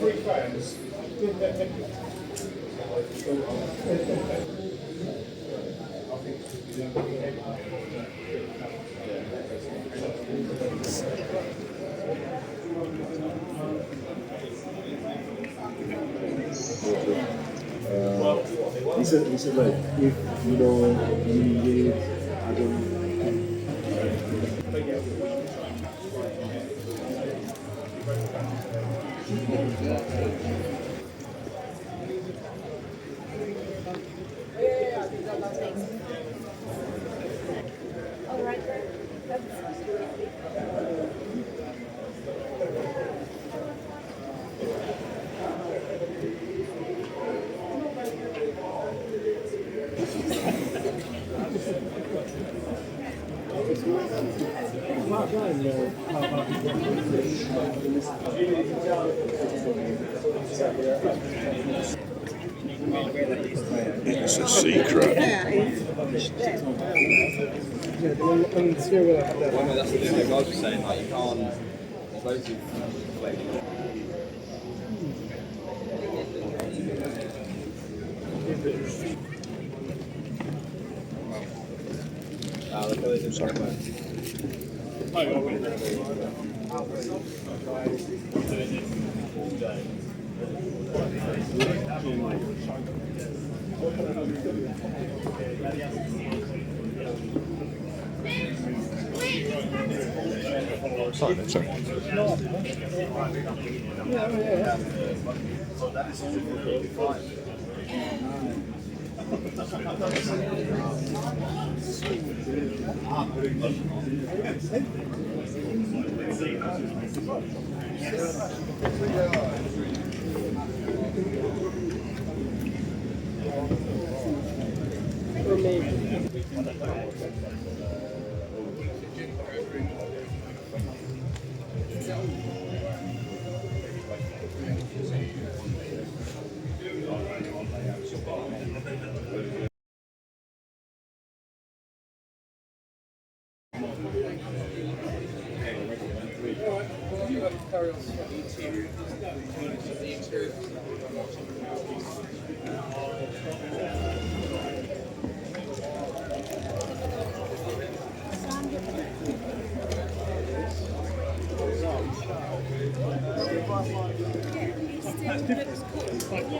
He said like if you know you need it, I don't. It's a secret. Well, that's the thing the guys were saying, like you can't, there's loads of Sorry.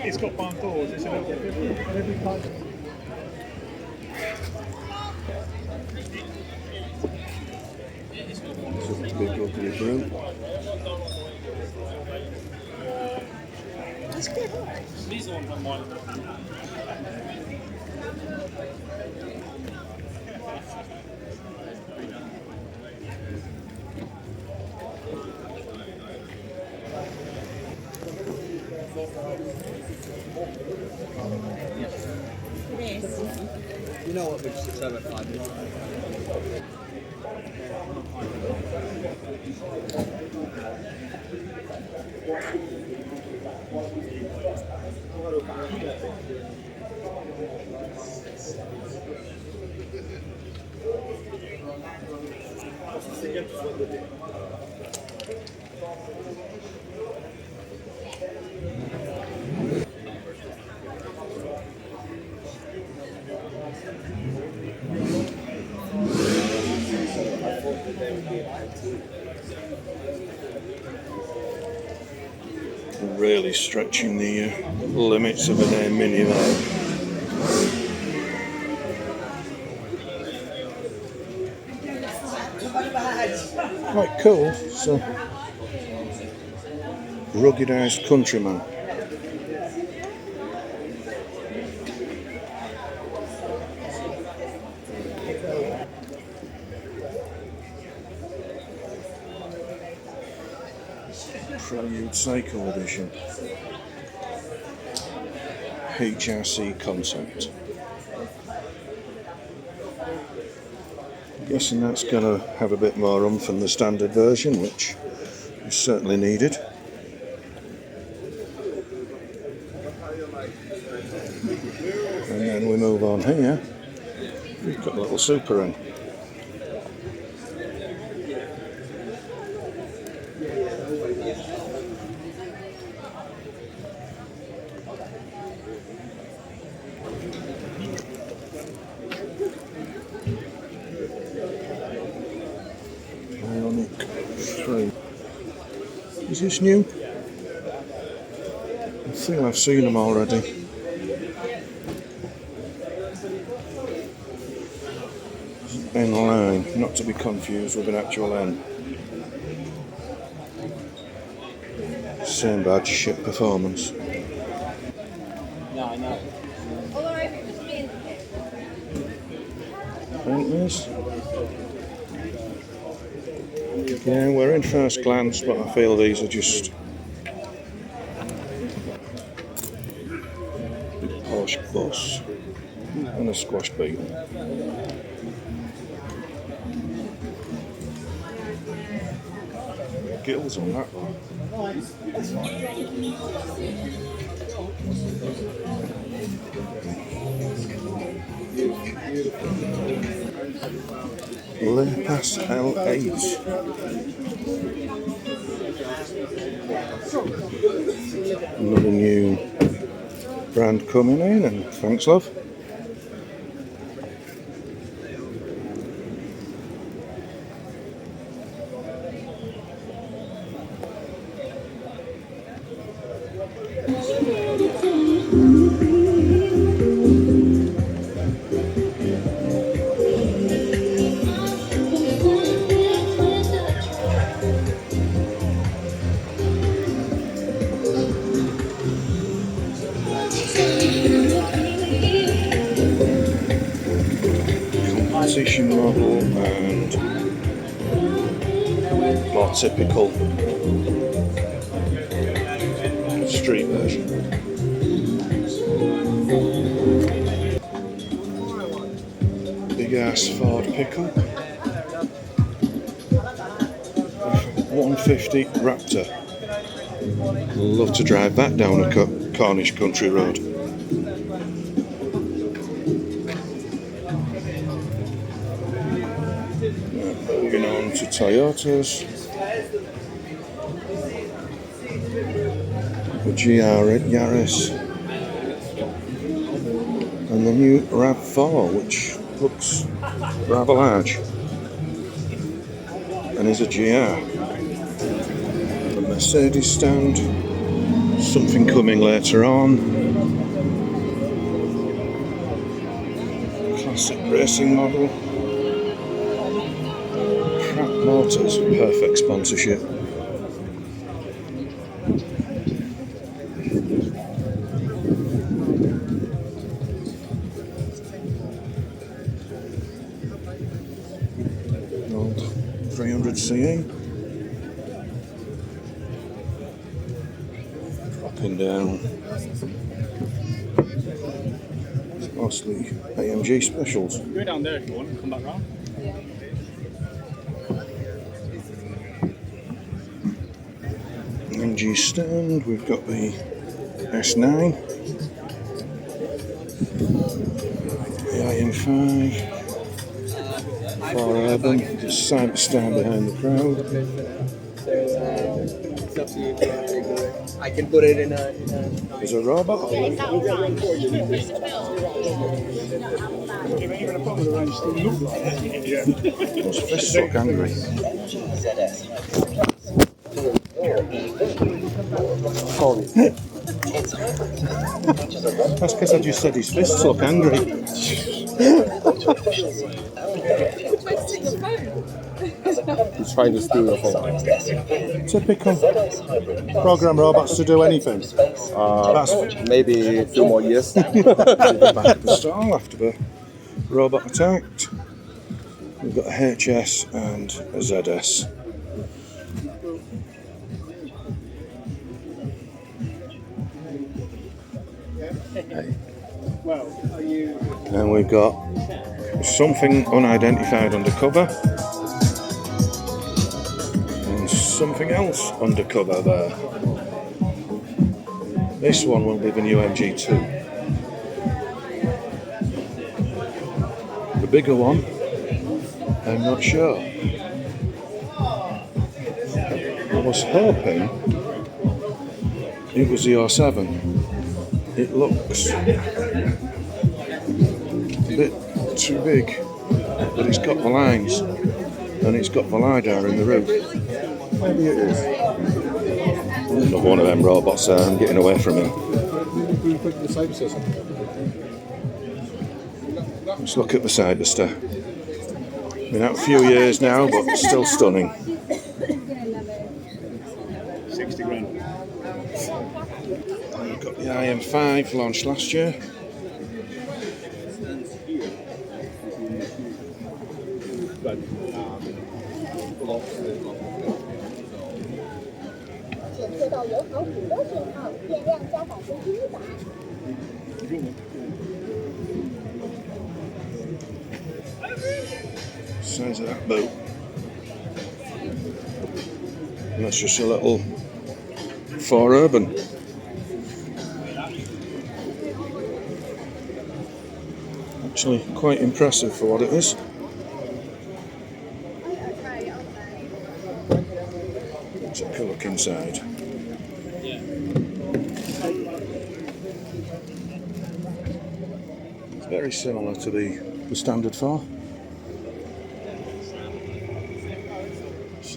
It's got barn doors, it's a little bit different. And every time. It's a big ugly broom. That's good. These ones are mine. you know what, we just serve at 5 minutes. Really stretching the limits of an Air Mini there. Quite cool. So, ruggedized countryman. Prelude Cycle Edition. HRC concept. Guessing that's going to have a bit more oomph than the standard version, which is certainly needed. And then we move on here. We've got a little Super in. Is this new? I think I've seen them already. N line, not to be confused with an actual N. Same badge, shit performance. Bentleys. Yeah, we're in first glance, but I feel these are just a Porsche bus and a squash beat. Gills on that one. Lepas L8. Another new brand coming in, and thanks, love. Competition model and more typical street version. Big ass Ford pickup. 150 Raptor. Love to drive that down a Cornish country road. Moving on to Toyotas. The GR Yaris. And the new RAV4, which looks rather large. And is a GR. The Mercedes stand. Something coming later on. Classic racing model. Motors, perfect sponsorship. Old 300 CE. Dropping down. It's mostly AMG specials. Go down there if you want and come back round. MG stand, we've got the S9, the IM5, 4 Urban, just stand behind the crowd. I can put it in a There's a robot. Those fists look angry. That's because I just said his fists look angry. He's trying to steal your phone. Typical. Program robots to do anything. That's Maybe a few more years. back at the stall after the robot attacked. We've got a HS and a ZS. And we've got something unidentified undercover and something else undercover there. This one will be the new MG2. The bigger one, I'm not sure. I was hoping it was the 07. It looks a bit too big, but it's got the lines and it's got the LiDAR in the roof. Maybe it is. got one of them robots there. I'm getting away from him. Let's look at the side duster. Been out a few years now, but still stunning. 60 grand. We've got the IM5 launched last year. Size of that boat. And that's just a little 4 Urban. Actually quite impressive for what it is. Take a look inside. It's very similar to the standard 4.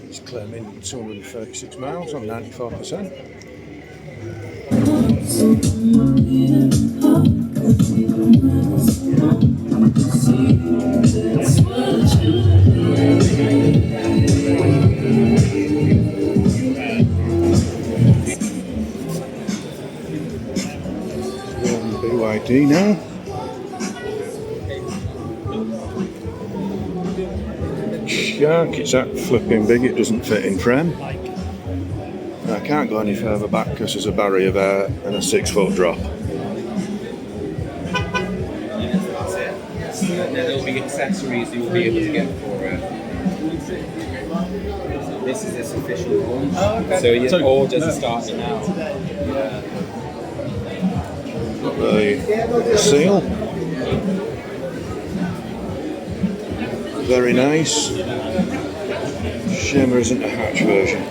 It's claiming 236 miles on 94%. BYD now. Shark, it's that flipping big, it doesn't fit in frame. I can't go any further back because there's a barrier there and a 6-foot drop. That's it. And then there'll be accessories you'll be able to get for it. This is its official launch. Oh, okay. So your orders are starting now. Yeah. Got the seal. Very nice. Shame there isn't a hatch version.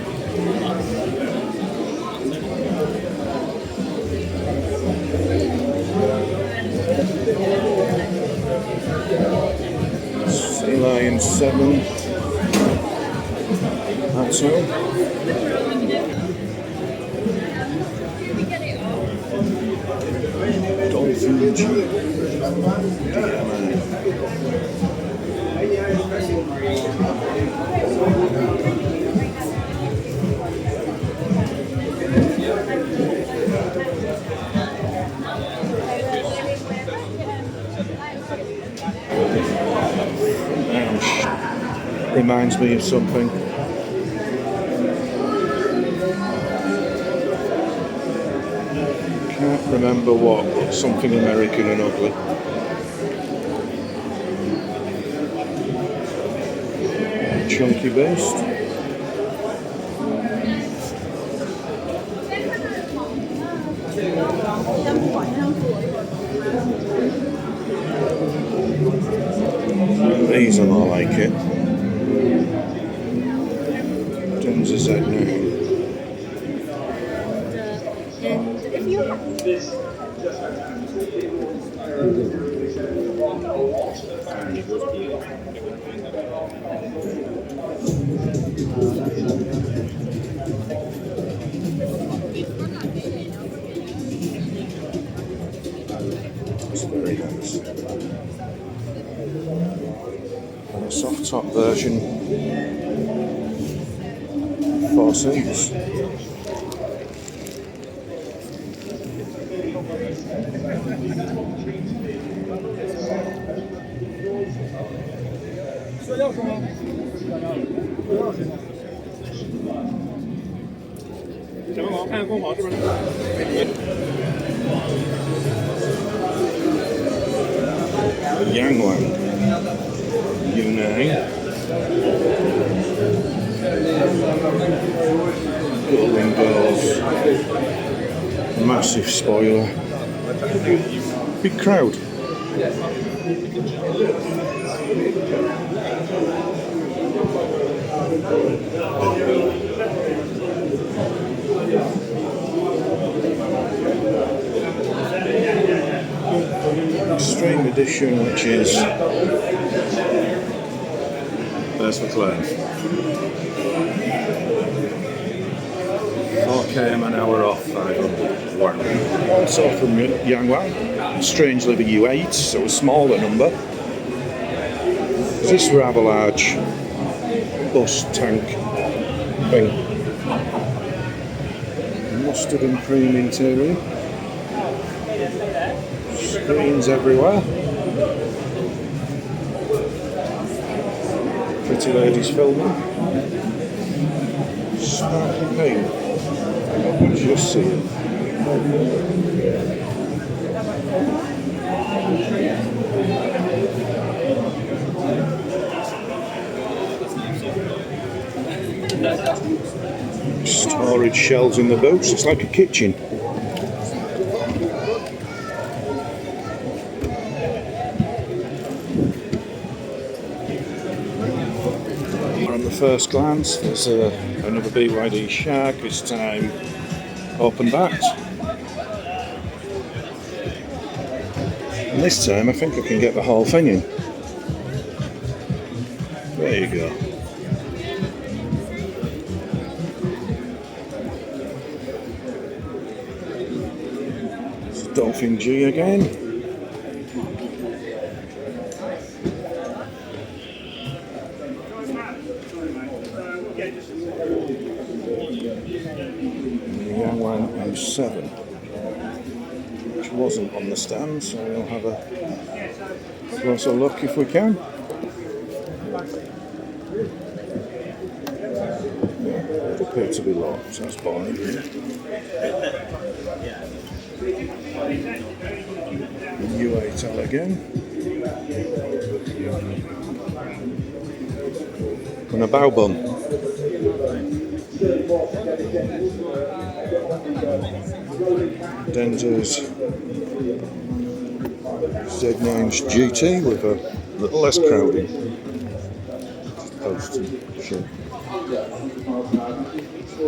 Sea Lion 7. That's all. Dolphin G. Reminds me of something. Can't remember what, but something American and ugly. Chunky beast. These are more like it. Wa-Wa-Zat now. And if you have It's very nice. And a soft top version. 4 seats. Yangwang U9. Little windows, massive spoiler, big crowd. Extreme edition, which is there's the claim. 4K km an hour off 500. Wow. Also from Yangwang, strangely the U8, so a smaller number. This rather large bus tank thing. Mustard and cream interior. Screens everywhere. Pretty ladies filming. Sparkly paint. Just see it. Storage shelves in the boots. It's like a kitchen. On the first glance, there's another BYD Shark, this time open backed. And this time I think I can get the whole thing in. There you go. It's a Dolphin G again. Yangwang U7, which wasn't on the stand, so we'll have a closer look if we can. Yeah, it appears to be locked, so that's fine. U8L again. And a bow bun. Denzo's Z9's GT with a little less crowding. Post sure.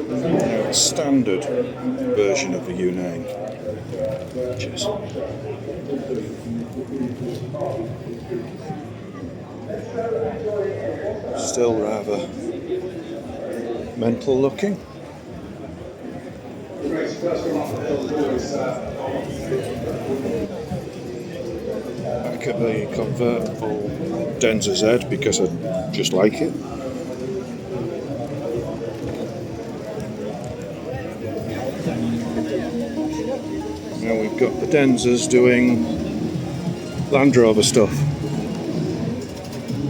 Now, a standard version of the U9. Cheers. Still rather mental looking. Back at the convertible Denza Z because I just like it. Now we've got the Denzas doing Land Rover stuff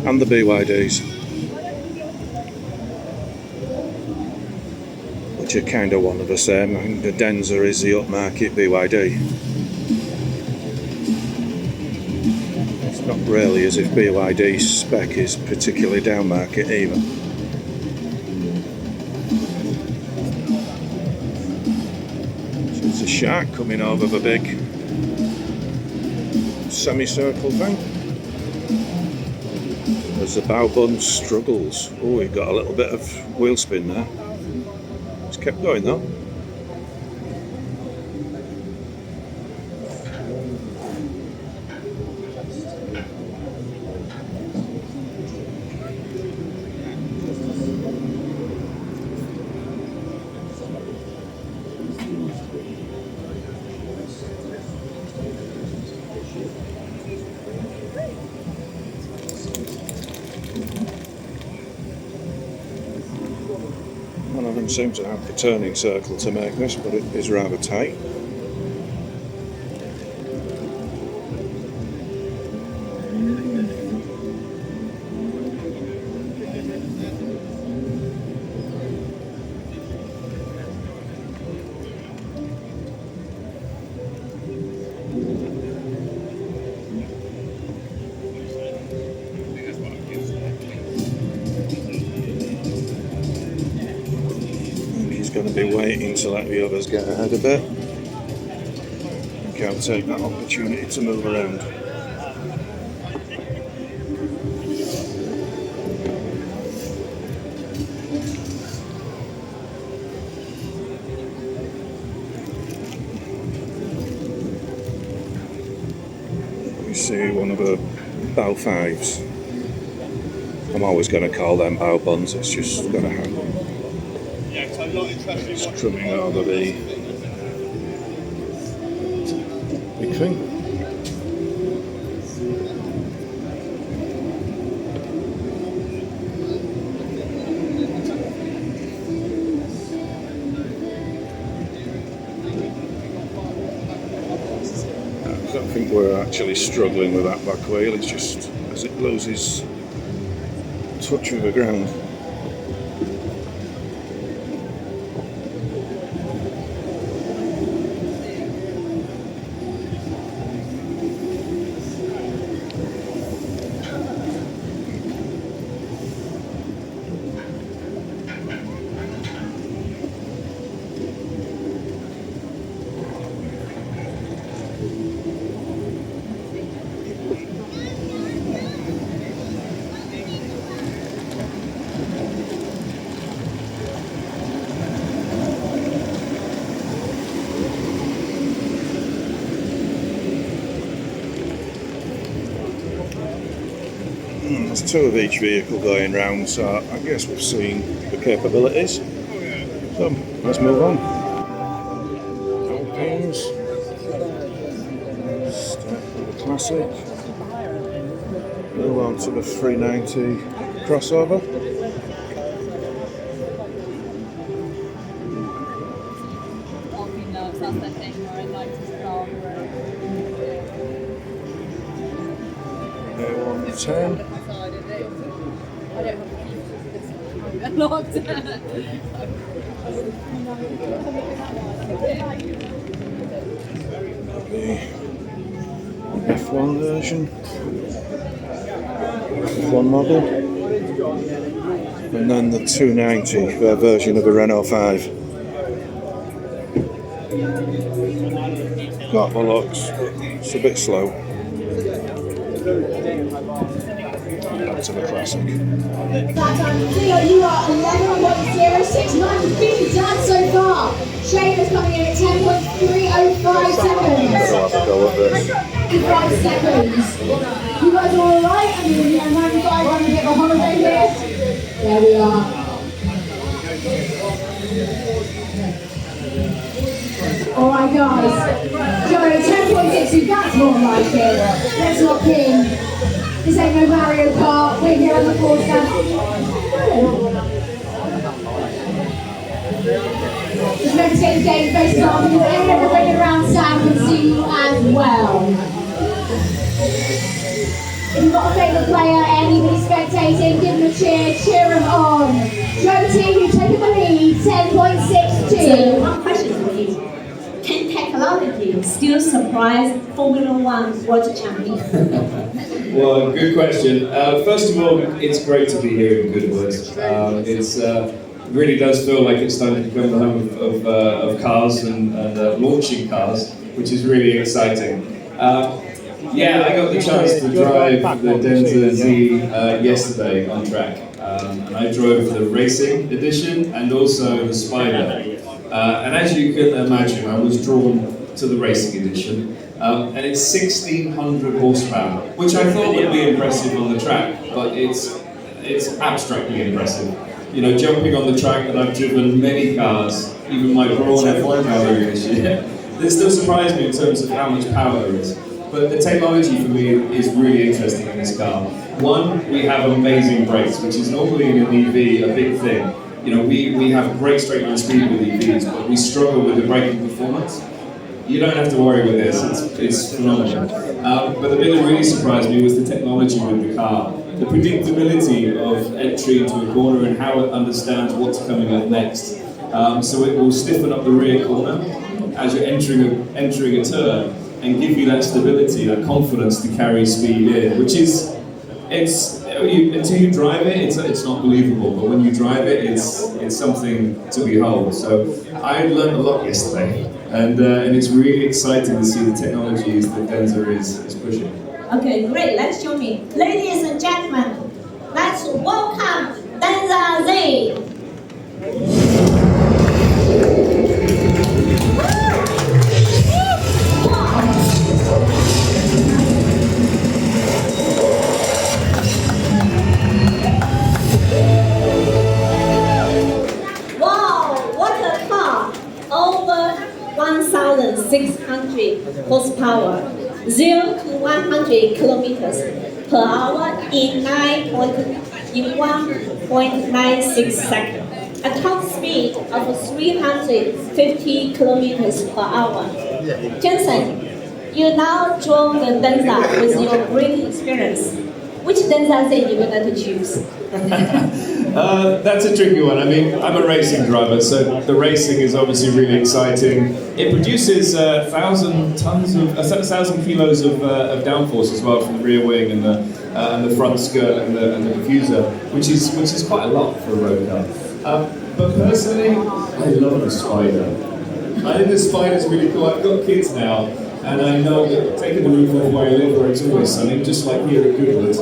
and the BYDs, which are kind of one of the same. I think the Denza is the upmarket BYD. It's not really as if BYD's spec is particularly downmarket either. So it's a Shark coming over the big semicircle thing. As the bow bun struggles. Oh, he got a little bit of wheel spin there. It's kept going though. None of them seem to have the turning circle to make this, but it is rather tight. Going to be waiting to let the others get ahead a bit. I think I'll take that opportunity to move around. You see one of the bow fives. I'm always going to call them bow buns, it's just going to happen. Just trimming over the big thing. I don't think we're actually struggling with that back wheel, it's just as it loses touch with the ground. There's two of each vehicle going round, so I guess we've seen the capabilities. So let's move on. Alpines. Start with the classic. Move on to the 390 crossover. A110. The F1 version, F1 model, and then the 290, their version of the Renault 5. Got the looks, it's a bit slow. Back to the classic. Leo, you are 11.069, beating done so far. Shane is coming in at 10.305 seconds. I'll have to go at this. 5 seconds. You guys are all right? I mean, 95 on a bit of a holiday here. There we are. All right, guys. Joey, 10.62, that's more like it. Let's lock in. This ain't no Mario Kart, we're here on the course now. Just remember to get the game face on, because any of the ring around Sam can see you as well. If you've got a favourite player, anybody spectating, give them a cheer them on. Joe T, you've taken the lead, 10.62. One question for you. Can technology still surprise Formula One World Champion? Well, good question. First of all, it's great to be here in Goodwood. It really does feel like it's starting to become the home of cars and launching cars, which is really exciting. Yeah, I got the chance to drive the Denza Z yesterday on track. And I drove the racing edition and also the Spider. And as you can imagine, I was drawn to the racing edition. And it's 1,600 horsepower, which I thought would be impressive on the track, but it's abstractly impressive. You know, jumping on the track that I've driven many cars, even my Braun F1 car earlier this year, it still surprised me in terms of how much power there is. But the technology for me is really interesting in this car. One, we have amazing brakes, which is normally in an EV a big thing. You know, we have great straight line speed with EVs, but we struggle with the braking performance. You don't have to worry with this, it's phenomenal. But the bit that really surprised me was the technology with the car. The predictability of entry into a corner and how it understands what's coming up next. So it will stiffen up the rear corner as you're entering a turn and give you that stability, that confidence to carry speed in, which is, until you drive it, it's not believable, but when you drive it, it's something to behold. So I learned a lot yesterday. And it's really exciting to see the technologies that Denza is pushing. Okay, great. Let's show me. Ladies and gentlemen, let's welcome Denza Z. Wow, over 1,600 horsepower, 0 to 100 kilometers per hour in 1.96 seconds. A top speed of 350 kilometers per hour. Jenson, you now drove the Denza with your great experience. Which Denza Z you would like to choose? That's a tricky one. I mean, I'm a racing driver, so the racing is obviously really exciting. It produces 1,000 kilos of downforce as well from the rear wing and the front skirt and the diffuser, which is quite a lot for a road car. But personally, I love the Spider. I think the Spider's really cool. I've got kids now, and I know that taking the roof off where I live, where it's always sunny, just like here at Goodwood,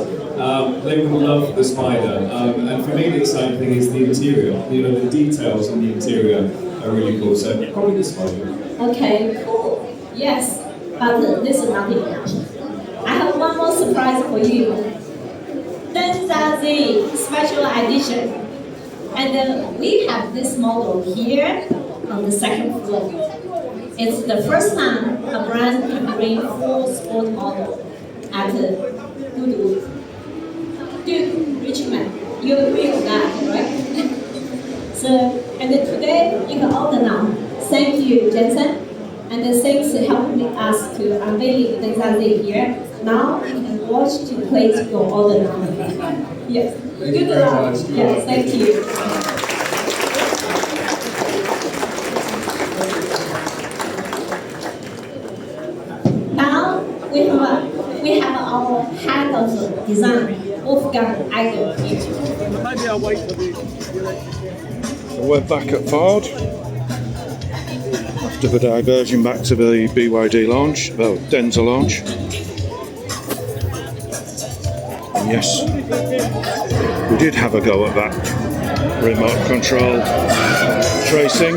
they would love the Spider. And for me, the exciting thing is the interior. You know, the details in the interior are really cool. So probably the Spider. Okay, cool. Yes, but this is not enough. I have one more surprise for you. Denza Z Special Edition. And we have this model here on the second floor. It's the first time a brand can bring full sport model at Goodwood. Dude, Richmond, you agree with that, right? So, and today you can order now. Thank you, Jenson. And thanks for helping us to unveil the Denza Z here. Now you can watch to place your order now. Yes. Good luck. Yes, thank you. Now we have our head of design, Wolfgang Eiger. Maybe I'll wait for the. We're back at Ford after the diversion back to the BYD launch, well, Denza launch. And yes, we did have a go at that remote control tracing.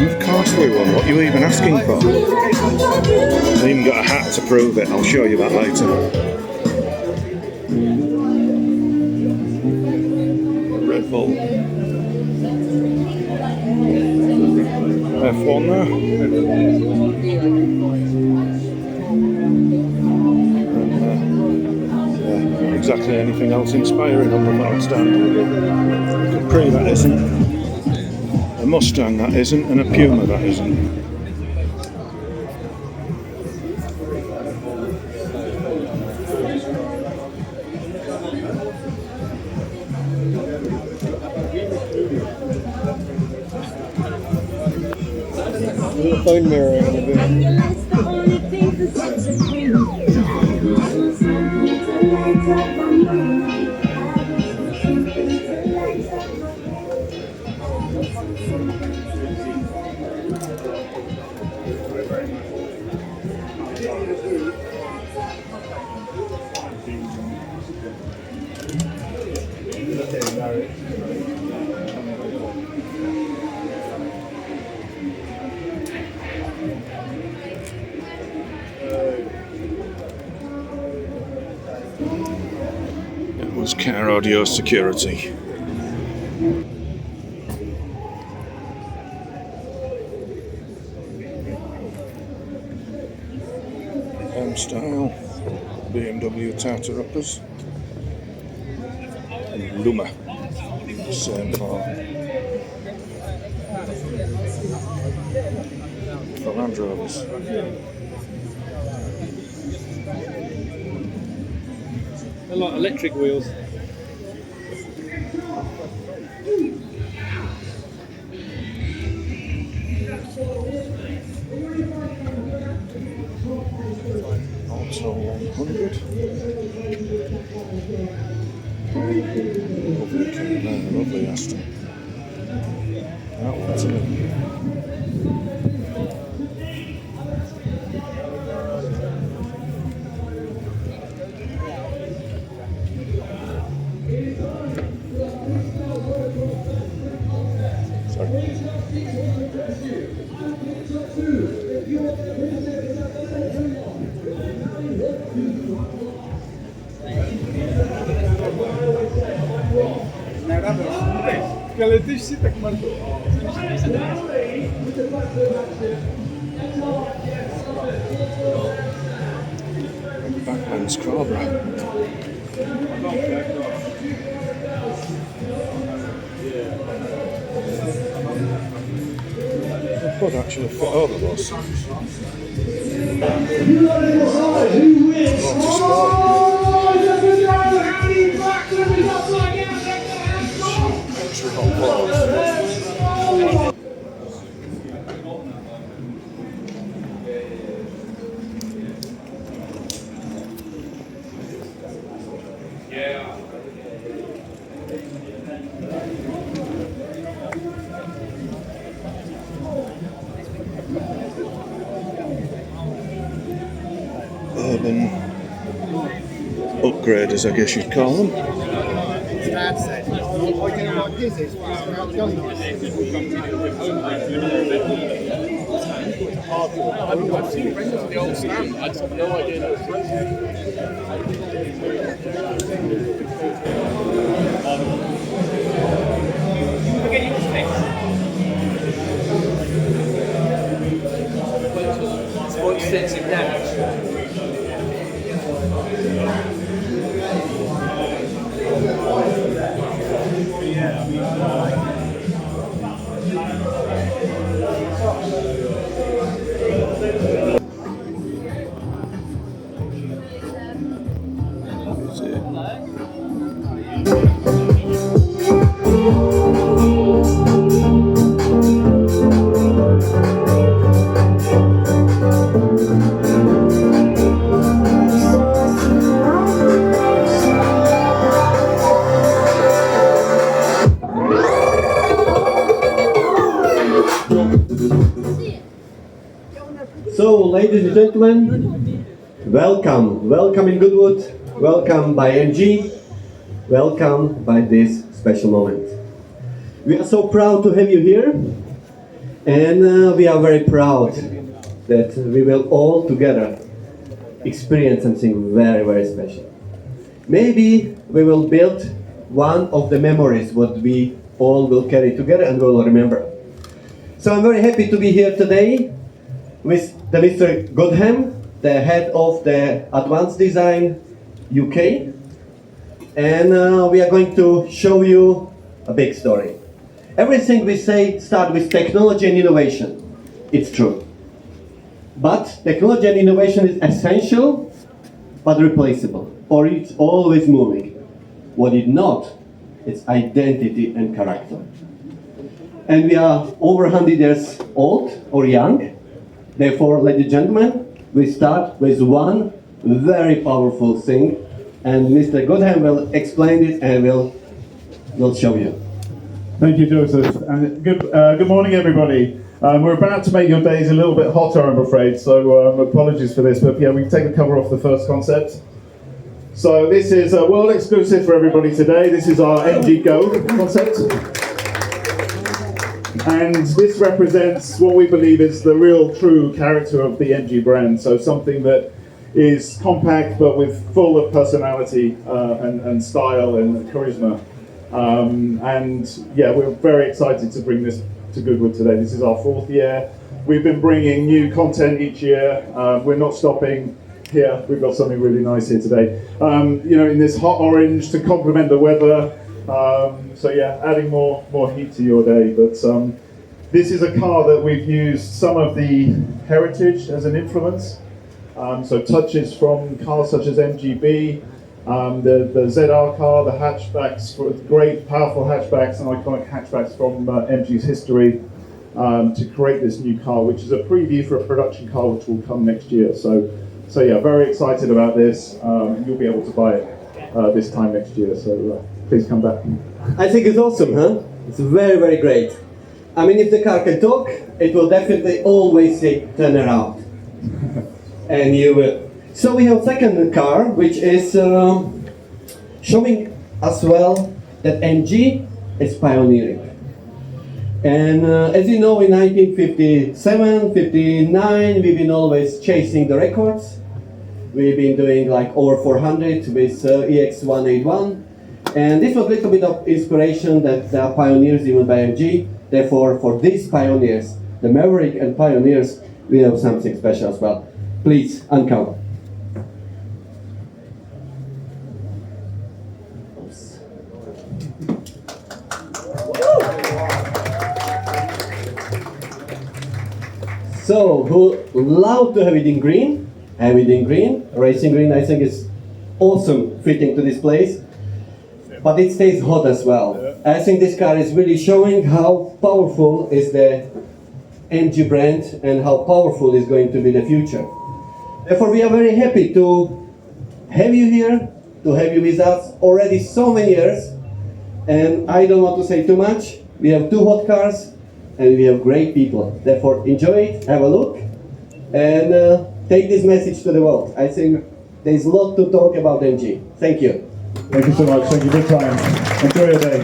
Of course we won, what are you even asking for? I even got a hat to prove it, I'll show you that later. Red Bull. F1 there. Not exactly anything else inspiring on the Ford stand. A Capri that isn't. A Mustang that isn't, and a Puma that isn't. The phone mirror in a bit. It was Car Audio Security. M-Style, BMW Tata Uppers, and Luma, same for Land Rovers. They're like electric wheels. Also 100. Lovely car there, lovely Aston. That one's in. Que letiš si tak mrtvo. Backman Scarborough. I could actually fit over those signs. Urban upgraders, I guess you'd call them. What sits in damage? So, ladies and gentlemen, welcome. Welcome in Goodwood, welcome by MG, welcome by this special moment. We are so proud to have you here, and we are very proud that we will all together experience something very, very special. Maybe we will build one of the memories what we all will carry together and will remember. So I'm very happy to be here today with the Mr. Goodham, the head of the Advanced Design UK, and we are going to show you a big story. Everything we say starts with technology and innovation. It's true. But technology and innovation is essential, but replaceable, or it's always moving. What is not, it's identity and character. And we are over 100 years old or young. Therefore, ladies and gentlemen, we start with one very powerful thing, and Mr. Goodham will explain it and will show you. Thank you, Joseph, and good morning, everybody. We're about to make your days a little bit hotter, I'm afraid, so apologies for this, but yeah, we can take the cover off the first concept. So this is a world exclusive for everybody today. This is our MG Go concept. And this represents what we believe is the real true character of the MG brand. So something that is compact but with full of personality and style and charisma. And yeah, we're very excited to bring this to Goodwood today. This is our 4th year. We've been bringing new content each year. We're not stopping here. We've got something really nice here today. You know, in this hot orange to complement the weather. So yeah, adding more heat to your day. But this is a car that we've used some of the heritage as an influence. So touches from cars such as MGB, the ZR car, the hatchbacks, great powerful hatchbacks and iconic hatchbacks from MG's history, to create this new car, which is a preview for a production car which will come next year. So yeah, very excited about this. You'll be able to buy it this time next year. So please come back. I think it's awesome, huh? It's very, very great. I mean, if the car can talk, it will definitely always say turn around. And you will. So we have second car, which is showing as well that MG is pioneering. And as you know, in 1957, 59, we've been always chasing the records. We've been doing like over 400 with EX181. And this was a little bit of inspiration that they are pioneers even by MG. Therefore, for these pioneers, the Maverick and Pioneers, we have something special as well. Please, uncover. So, who love to have it in green? Have it in green. Racing green, I think, is awesome fitting to this place. But it stays hot as well. I think this car is really showing how powerful is the MG brand and how powerful is going to be the future. Therefore, we are very happy to have you here, to have you with us already so many years. And I don't want to say too much. We have 2 hot cars and we have great people. Therefore, enjoy it, have a look, and take this message to the world. I think there's a lot to talk about MG. Thank you. Thank you so much. Thank you. Big time. Enjoy your day.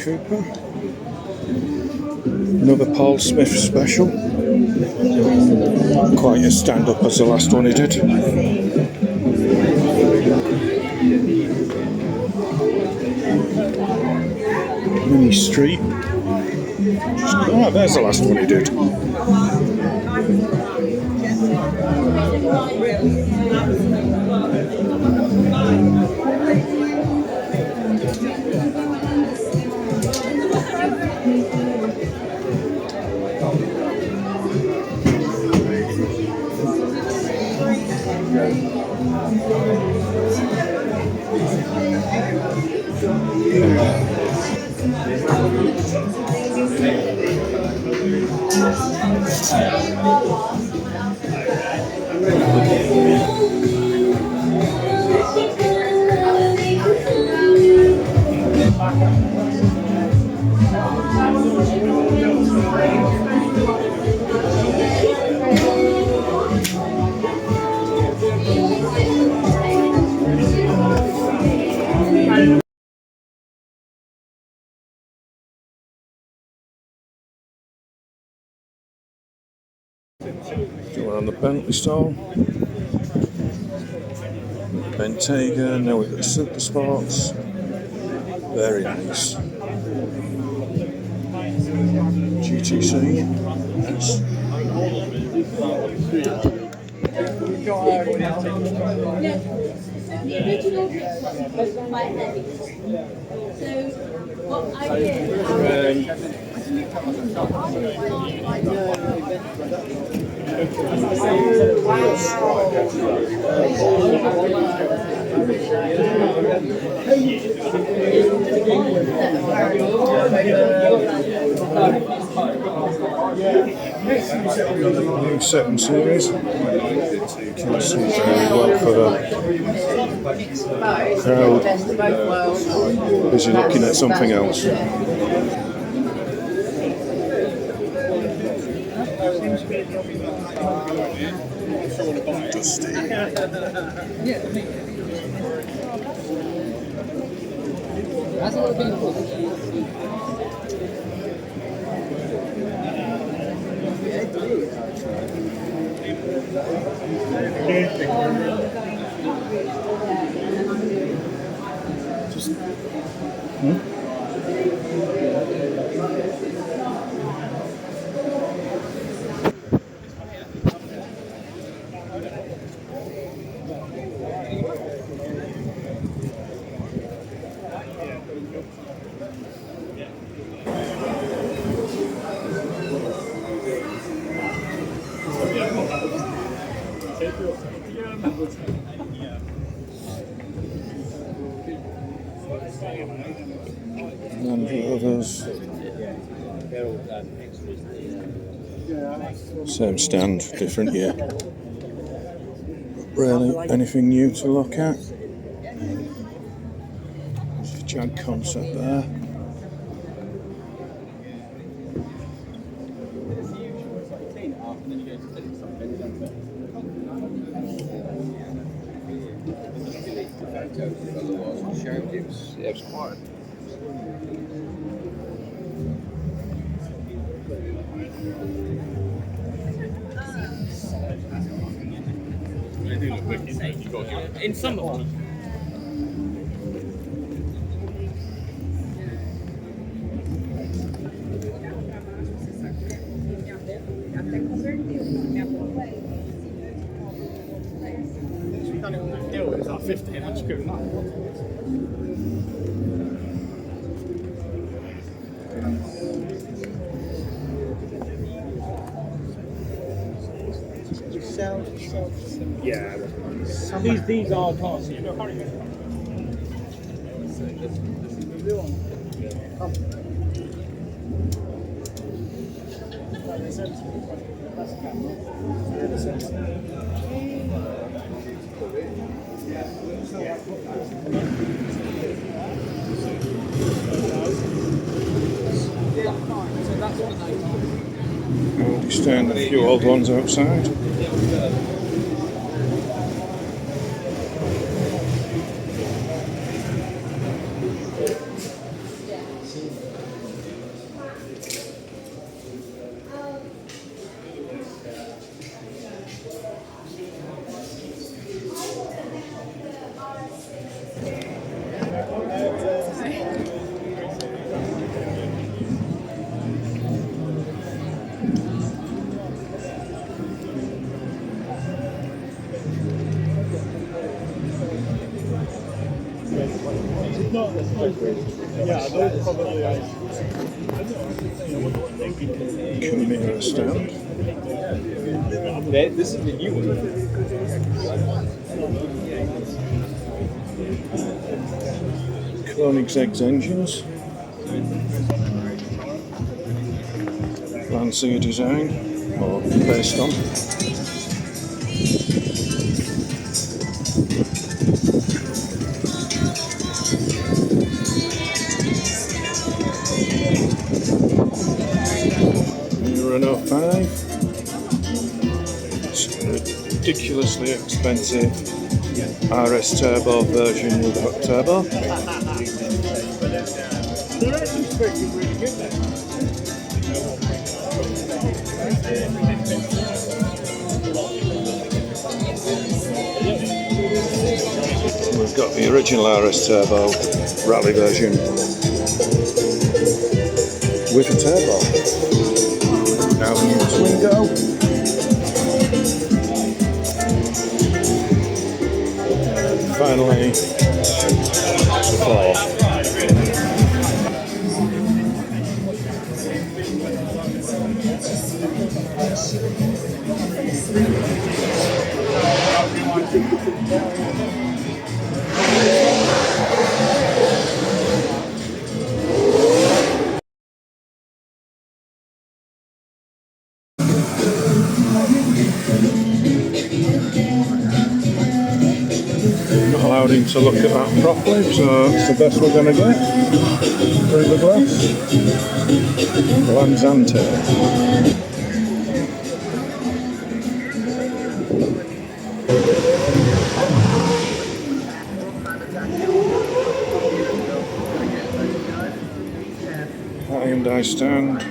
Cooper. Another Paul Smith special. Quite a stand-up as the last one he did. Mini Street. Oh, there's the last one he did. On the Bentley stall, Bentayga, now we've got the Super Sports, very nice. GTC, yes. The original was quite heavy. So what I did. New 7 Series. You can see very well for the crowd. Busy looking at something else. Dusty. Land Rovers. Same stand, different year. Really anything new to look at. There's a Jag concept there. Yeah, it was quiet. In some of them. Yeah. These are cars. Already stand a few old ones outside. Camera stand. This is the new one. Koenigsegg engines. Lancia design, or based on. Renault 5. It's a ridiculously expensive RS Turbo version without turbo. We've got the original RS Turbo rally version with a turbo. Now the new Twingo. finally to fall. Not allowed him to look at that properly, so it's the best we're going to get through the glass. Lanzante. Hyundai stand.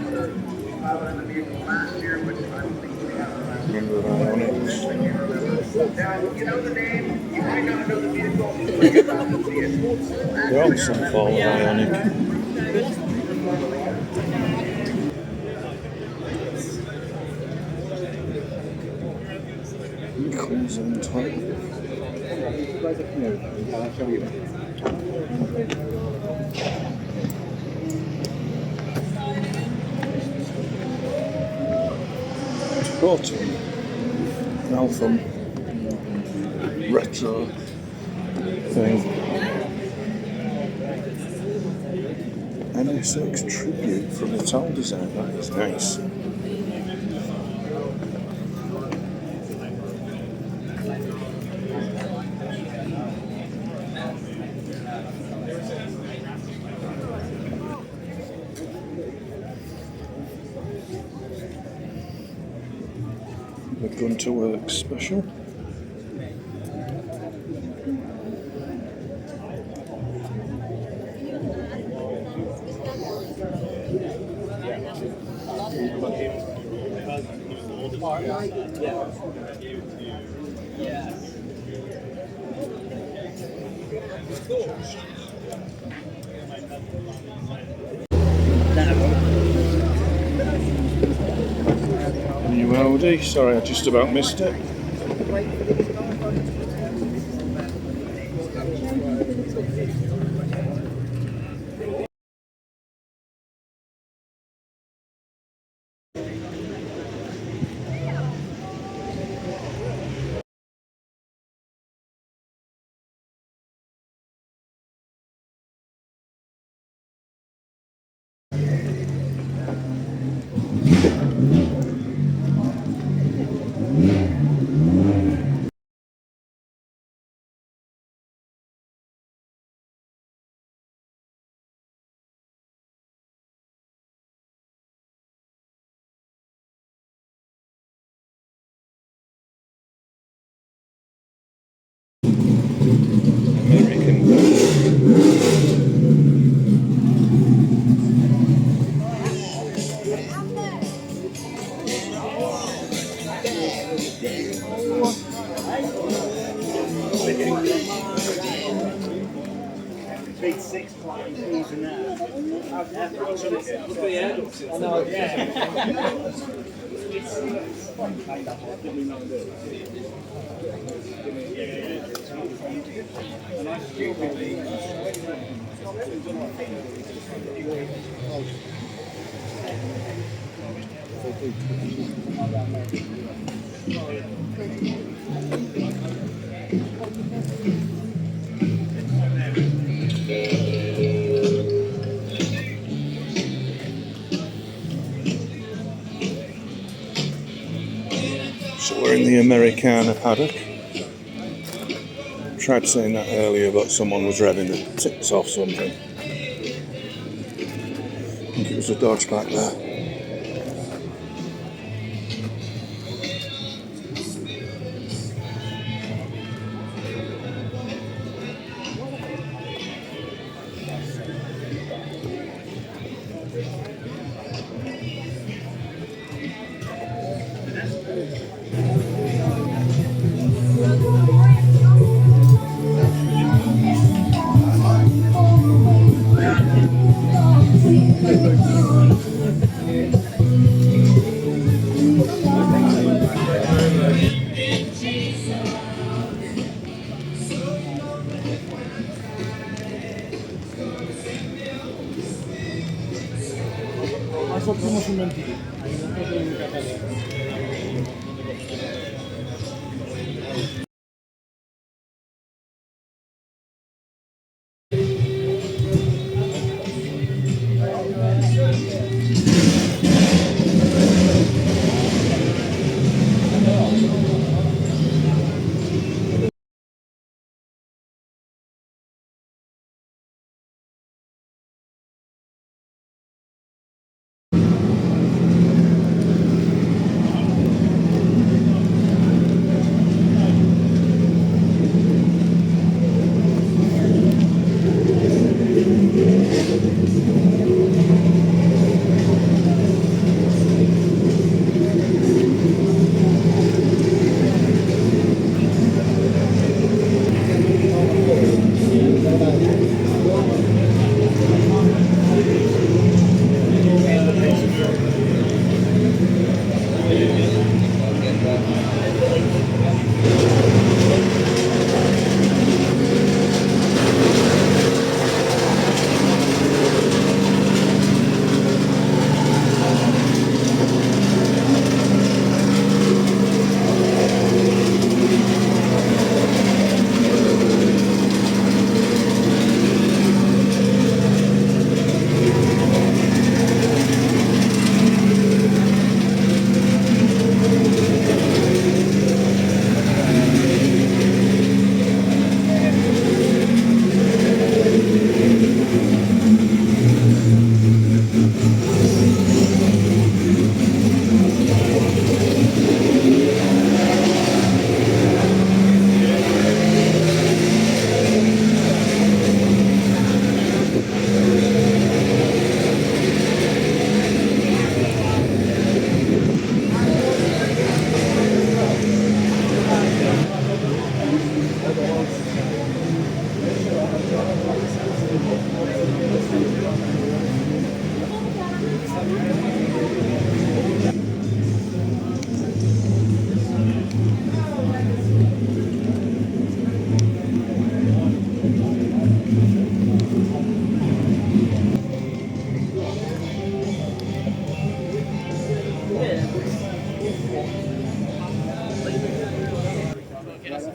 Remember Ionics. They're on some form of Ionic. Equals on top. Bottom. Alpha retro thing. NSX tribute from Ital design. That is nice. The Gun to Work special. New Audi, sorry I just about missed it. So we're in the Americana paddock. Tried saying that earlier, but someone was revving the tits off something. I think it was a Dodge back there. Eso como un momentito. Hay una cosa en catalán.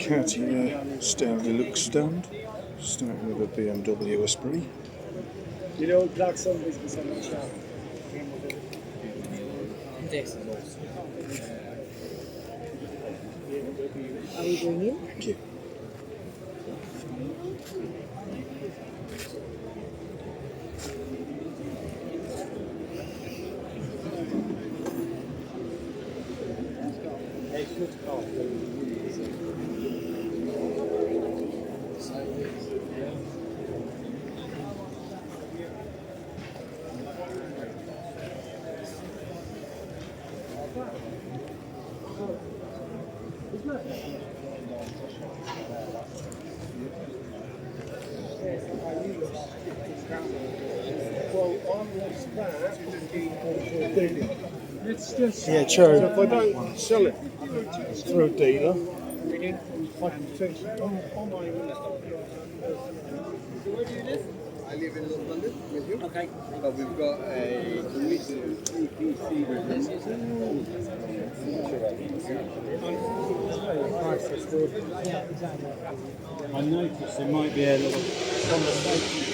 Cartier Style Deluxe stand, starting with a BMW Esprit. You know, Blackstone business on the shop. This. Are we going in? Thank you. It's just. Yeah, true. So if I don't sell it through a dealer, I can potentially. On my I live in North London with you. Okay. But we've got a original EPC I noticed there might be a little conversation.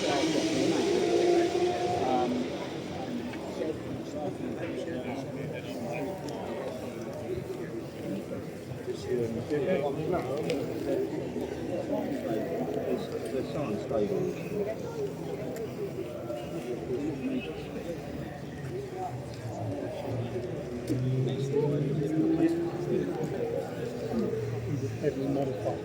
Heavily modified.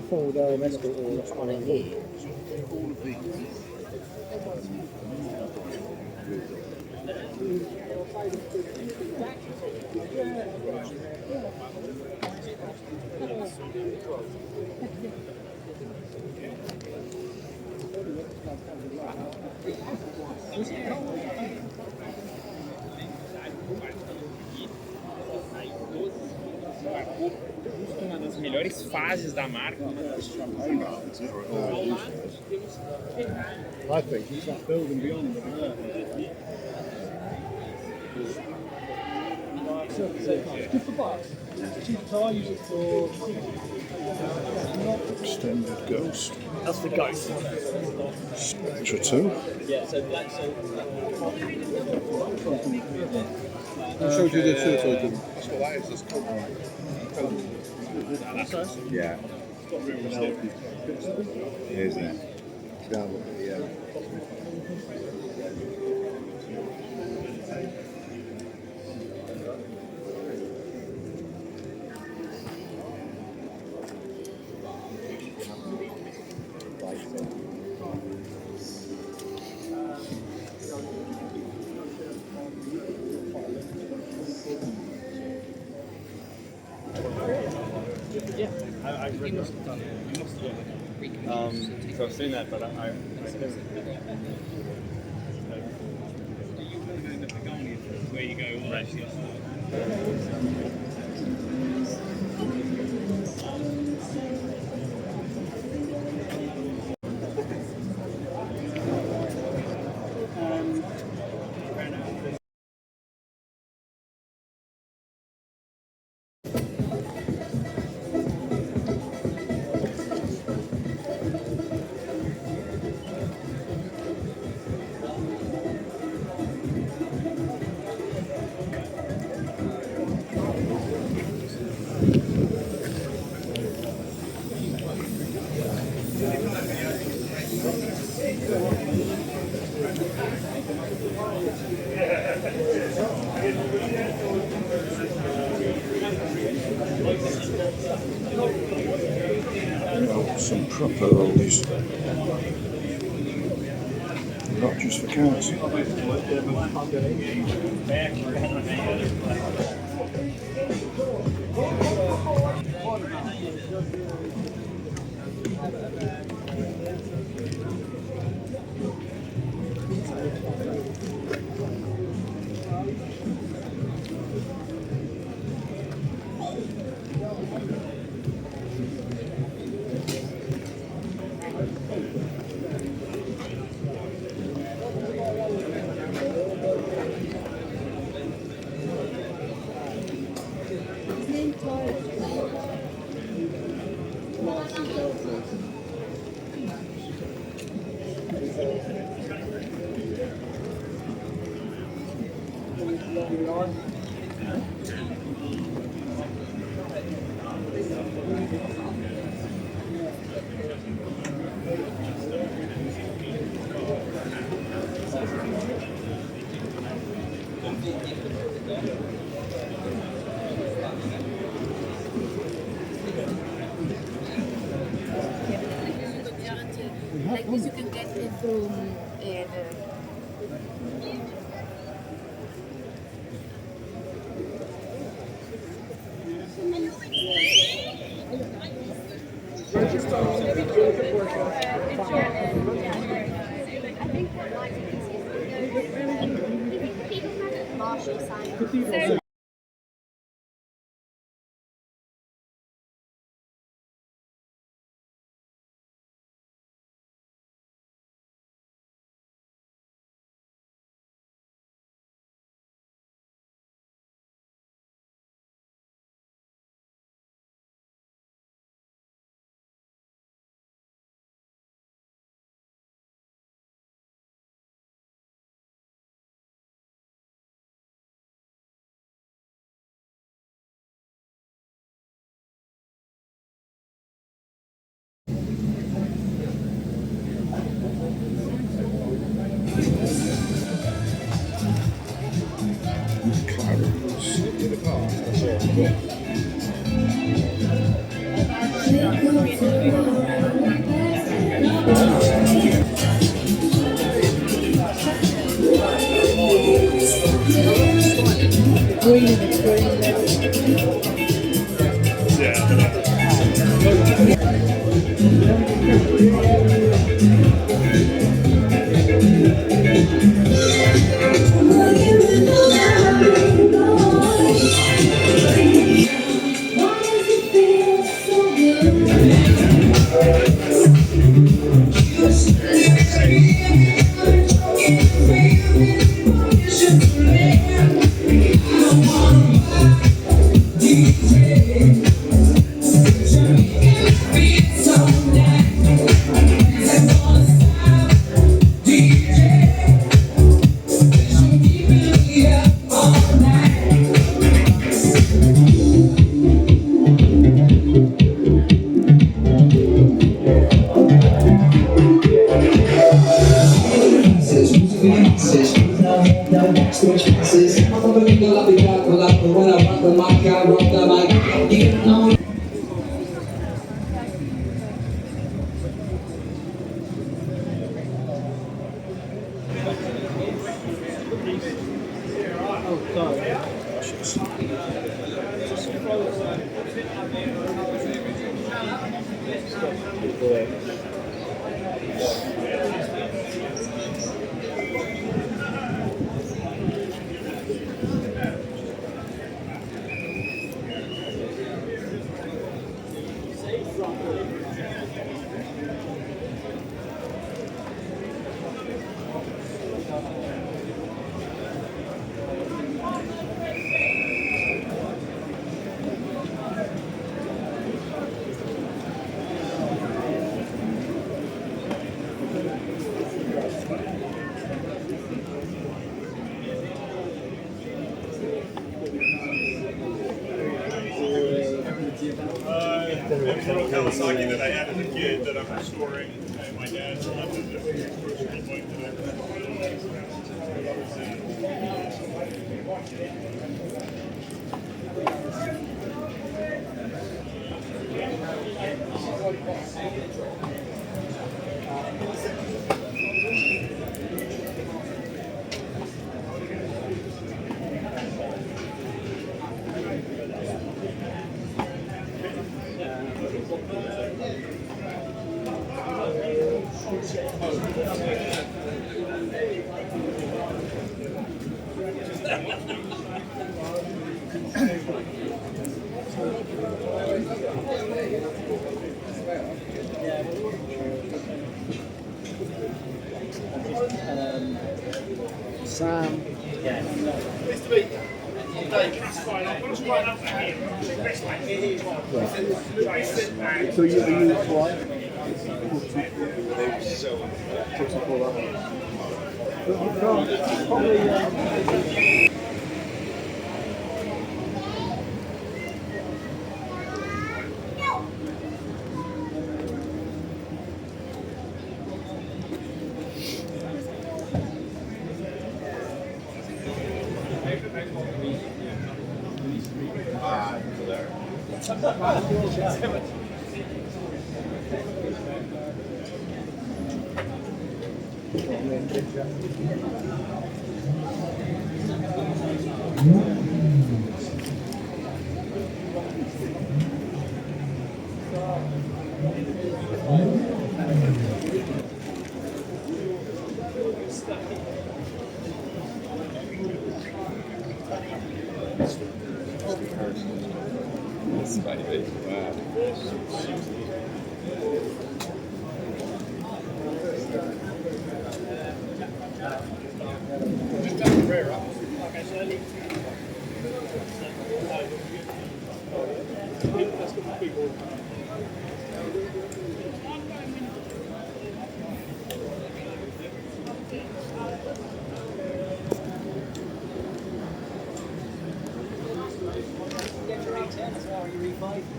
Forward arm escort all on it here. All of these. Uma das melhores fases da marca. I think it's that building beyond it. Good for bikes. Cheap tire, use it for Extended Ghost. that's the ghost. Spectra 2. Yeah, so black, so I showed you the turtle gun. That's what that is. That's called. Yeah. Yeah, isn't it? Down look at the yeah, I read you must have done it. You must have done it. So I've seen that, but I still. Where you go, right? Oh, some proper oldies. Not just for cars. Like this you can get it from the Kawasaki that I had as a kid that I'm restoring. My dad's Sam. Yeah. Mr. B. That's fine. I'm going to write up for him. So you what? Probably.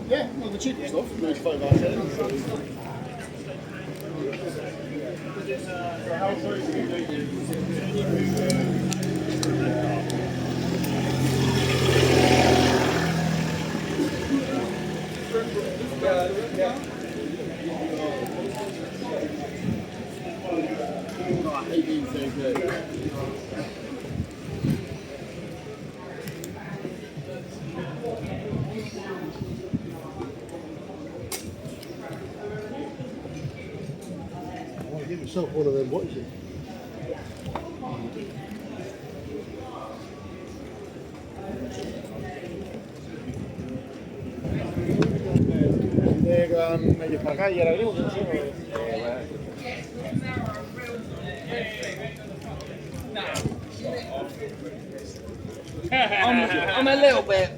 Yeah, well, the cheapest stuff, 95 out of 10. I hate being so good. I want to give myself one of them. What is it? Medio para acá y ahora abrimos. I'm a little bit.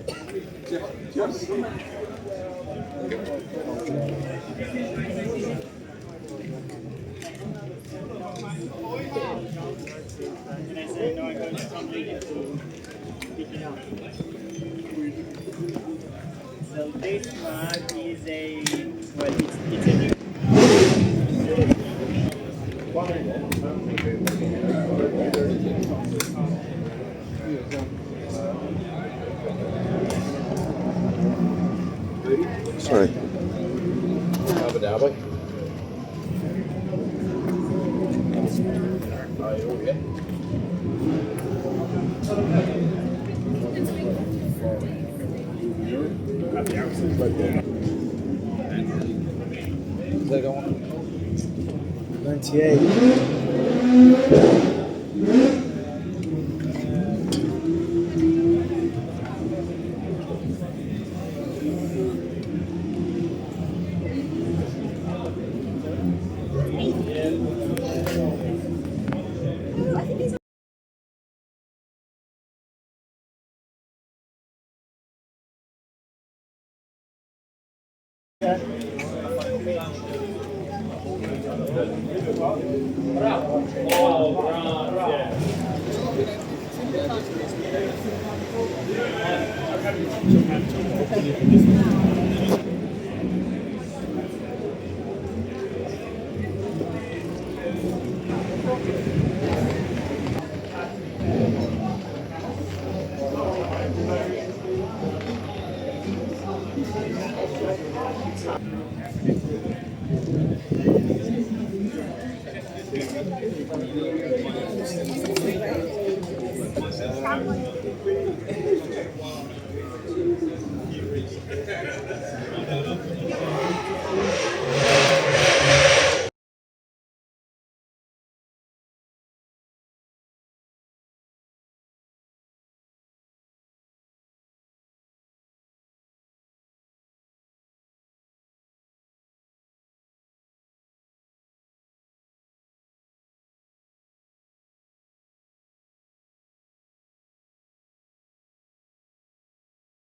So this one is a, well, it's a new. Sorry. Abu Dhabi. Is that going? 98.